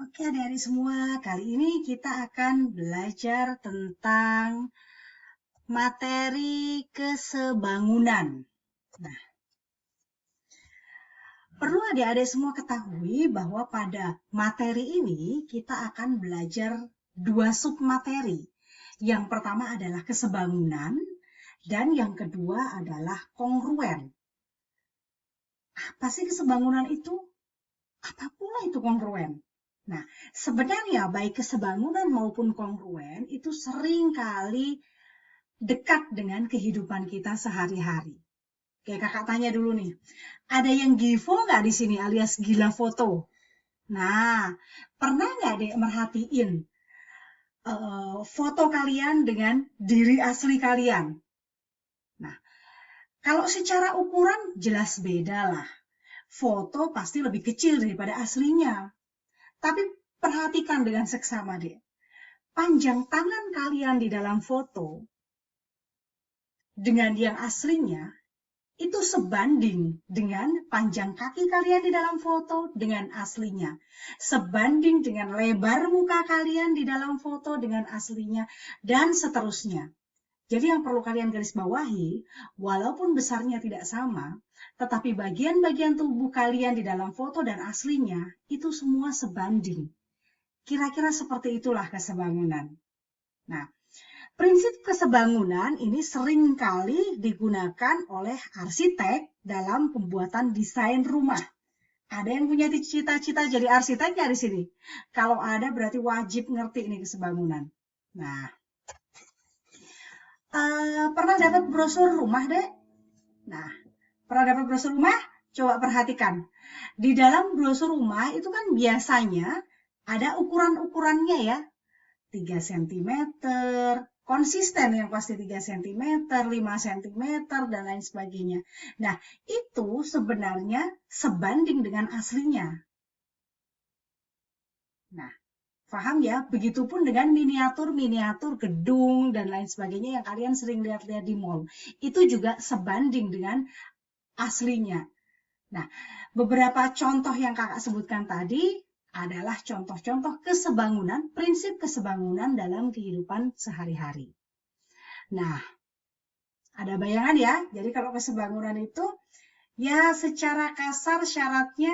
Oke adik-adik semua, kali ini kita akan belajar tentang materi kesebangunan. Nah, perlu adik-adik semua ketahui bahwa pada materi ini kita akan belajar dua submateri. Yang pertama adalah kesebangunan dan yang kedua adalah kongruen. Apa sih kesebangunan itu? Apa pula itu kongruen? Nah, sebenarnya baik kesebangunan maupun kongruen itu sering kali dekat dengan kehidupan kita sehari-hari. Kayak kakak tanya dulu nih, ada yang GIFO nggak di sini alias gila foto? Nah, pernah nggak deh merhatiin foto kalian dengan diri asli kalian? Nah, kalau secara ukuran jelas beda lah. Foto pasti lebih kecil daripada aslinya. Tapi perhatikan dengan seksama deh. Panjang tangan kalian di dalam foto dengan yang aslinya itu sebanding dengan panjang kaki kalian di dalam foto dengan aslinya. Sebanding dengan lebar muka kalian di dalam foto dengan aslinya, dan seterusnya. Jadi yang perlu kalian garis bawahi, walaupun besarnya tidak sama, tetapi bagian-bagian tubuh kalian di dalam foto dan aslinya, itu semua sebanding. Kira-kira seperti itulah kesebangunan. Nah, prinsip kesebangunan ini sering kali digunakan oleh arsitek dalam pembuatan desain rumah. Ada yang punya cita-cita jadi arsitek nggak di sini? Kalau ada berarti wajib ngerti ini kesebangunan. Nah, pernah dapat brosur rumah, Dek? Nah, pernah dapat brosur rumah? Coba perhatikan. Di dalam brosur rumah itu kan biasanya ada ukuran-ukurannya ya. 3 cm, konsisten yang pasti 3 cm, 5 cm, dan lain sebagainya. Nah, itu sebenarnya sebanding dengan aslinya. Nah, paham ya? Begitupun dengan miniatur-miniatur gedung dan lain sebagainya yang kalian sering lihat-lihat di mall. Itu juga sebanding dengan aslinya. Nah, beberapa contoh yang kakak sebutkan tadi adalah contoh-contoh kesebangunan, prinsip kesebangunan dalam kehidupan sehari-hari. Nah, ada bayangan ya? Jadi kalau kesebangunan itu, ya secara kasar syaratnya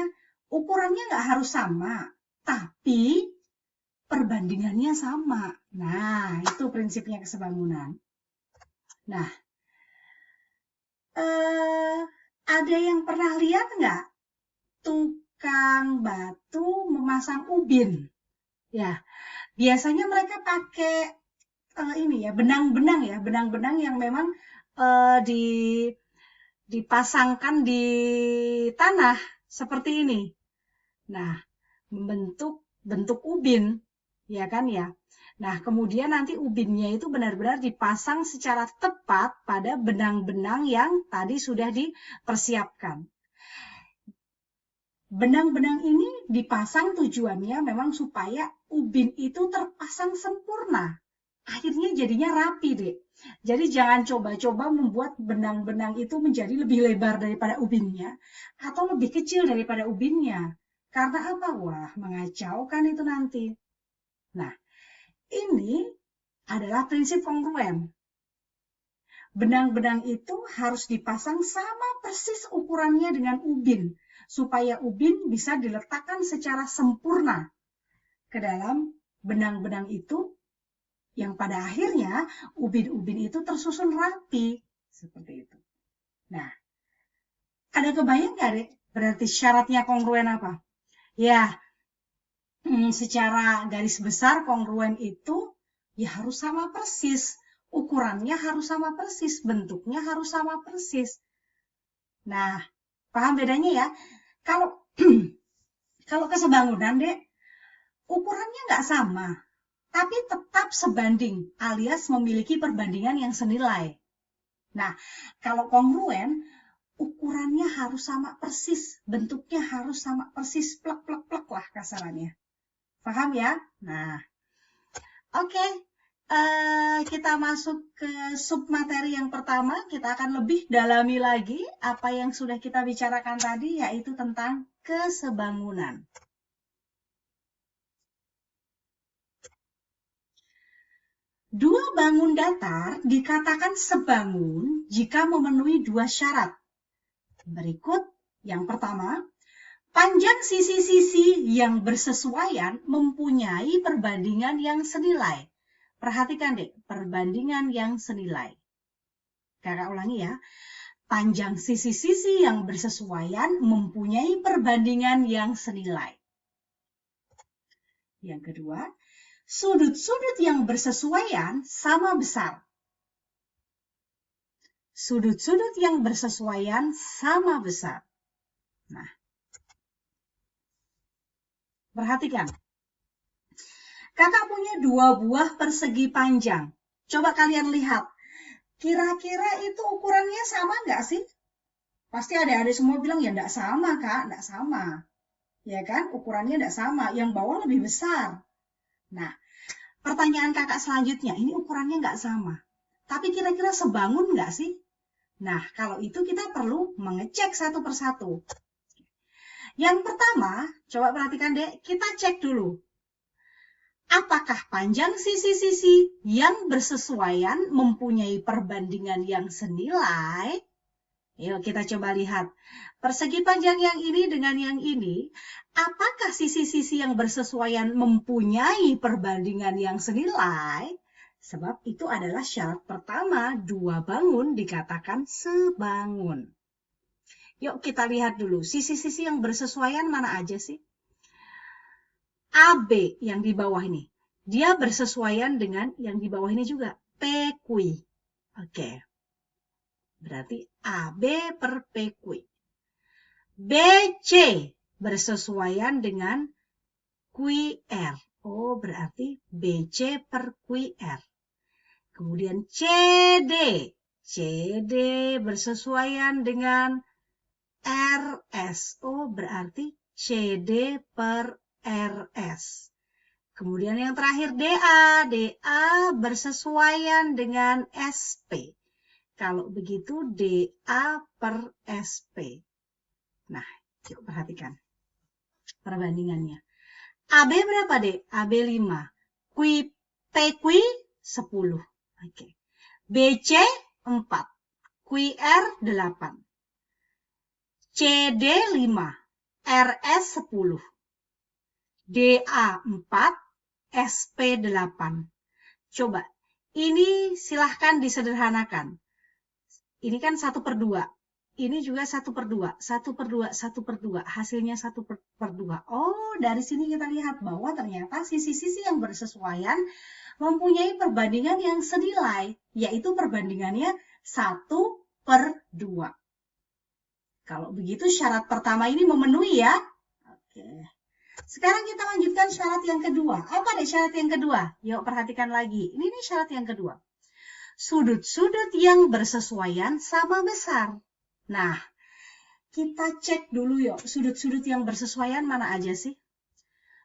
ukurannya nggak harus sama, tapi perbandingannya sama. Nah, itu prinsipnya kesebangunan. Nah, ada yang pernah lihat nggak tukang batu memasang ubin? Ya, biasanya mereka pakai ini ya, benang-benang yang memang dipasangkan di tanah seperti ini. Nah, membentuk bentuk ubin, ya kan ya. Nah, kemudian nanti ubinnya itu benar-benar dipasang secara tepat pada benang-benang yang tadi sudah dipersiapkan. Benang-benang ini dipasang tujuannya memang supaya ubin itu terpasang sempurna. Akhirnya jadinya rapi deh. Jadi jangan coba-coba membuat benang-benang itu menjadi lebih lebar daripada ubinnya atau lebih kecil daripada ubinnya. Karena apa? Wah, mengacaukan itu nanti. Nah, ini adalah prinsip kongruen. Benang-benang itu harus dipasang sama persis ukurannya dengan ubin, supaya ubin bisa diletakkan secara sempurna ke dalam benang-benang itu, yang pada akhirnya ubin-ubin itu tersusun rapi, seperti itu. Nah, ada kebayang nggak, Dek? Berarti syaratnya kongruen apa? Ya, secara garis besar kongruen itu ya harus sama persis. Ukurannya harus sama persis, bentuknya harus sama persis. Nah, paham bedanya ya? Kalau kalau kesebangunan, Dek, ukurannya nggak sama, tapi tetap sebanding, alias memiliki perbandingan yang senilai. Nah, kalau kongruen, ukurannya harus sama persis, bentuknya harus sama persis, plek-plek-plek lah kasarannya. Paham ya? Nah, oke. Kita masuk ke submateri yang pertama. Kita akan lebih dalami lagi apa yang sudah kita bicarakan tadi, yaitu tentang kesebangunan. Dua bangun datar dikatakan sebangun jika memenuhi dua syarat. Berikut yang pertama, panjang sisi-sisi yang bersesuaian mempunyai perbandingan yang senilai. Perhatikan deh, perbandingan yang senilai. Kakak ulangi ya. Panjang sisi-sisi yang bersesuaian mempunyai perbandingan yang senilai. Yang kedua, sudut-sudut yang bersesuaian sama besar. Sudut-sudut yang bersesuaian sama besar. Nah, perhatikan. Kakak punya dua buah persegi panjang. Coba kalian lihat. Kira-kira itu ukurannya sama nggak sih? Pasti adik-adik semua bilang, ya nggak sama, Kak. Nggak sama. Ya kan? Ukurannya nggak sama. Yang bawah lebih besar. Nah, pertanyaan kakak selanjutnya, ini ukurannya nggak sama. Tapi kira-kira sebangun nggak sih? Nah, kalau itu kita perlu mengecek satu persatu. Yang pertama, coba perhatikan deh, kita cek dulu. Apakah panjang sisi-sisi yang bersesuaian mempunyai perbandingan yang senilai? Yuk kita coba lihat. Persegi panjang yang ini dengan yang ini, apakah sisi-sisi yang bersesuaian mempunyai perbandingan yang senilai? Sebab itu adalah syarat pertama, dua bangun dikatakan sebangun. Yuk kita lihat dulu, sisi-sisi yang bersesuaian mana aja sih? AB yang di bawah ini, dia bersesuaian dengan yang di bawah ini juga, PQ. Oke, berarti AB per PQ. BC bersesuaian dengan QR. Oh, berarti BC per QR. Kemudian CD. CD bersesuaian dengan RS. Oh, berarti CD per RS. Kemudian yang terakhir DA. DA bersesuaian dengan SP. Kalau begitu DA per SP. Nah, yuk perhatikan perbandingannya. AB berapa, Dek? AB 5. PQ 10. Oke. BC 4. QR 8. CD 5. RS 10. DA 4, SP 8. Coba, ini silahkan disederhanakan. Ini kan 1/2. Ini juga 1/2. 1/2, 1/2. Hasilnya 1/2. Oh, dari sini kita lihat bahwa ternyata sisi-sisi yang bersesuaian mempunyai perbandingan yang senilai, yaitu perbandingannya 1/2. Kalau begitu syarat pertama ini memenuhi ya. Oke. Sekarang kita lanjutkan syarat yang kedua. Apa deh syarat yang kedua? Yuk perhatikan lagi. Ini nih syarat yang kedua. Sudut-sudut yang bersesuaian sama besar. Nah, kita cek dulu yuk. Sudut-sudut yang bersesuaian mana aja sih?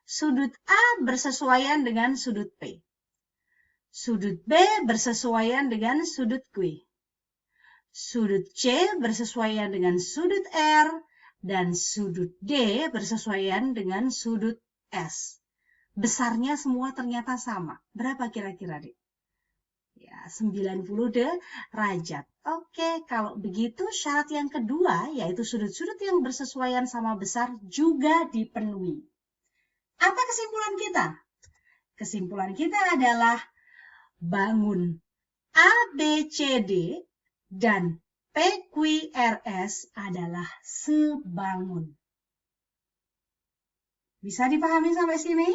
Sudut A bersesuaian dengan sudut P. Sudut B bersesuaian dengan sudut Q. Sudut C bersesuaian dengan sudut R. Dan sudut D bersesuaian dengan sudut S. Besarnya semua ternyata sama. Berapa kira-kira, Dek? Ya, 90 derajat. Oke, kalau begitu syarat yang kedua, yaitu sudut-sudut yang bersesuaian sama besar juga dipenuhi. Apa kesimpulan kita? Kesimpulan kita adalah bangun ABCD dan PQRS adalah sebangun. Bisa dipahami sampai sini?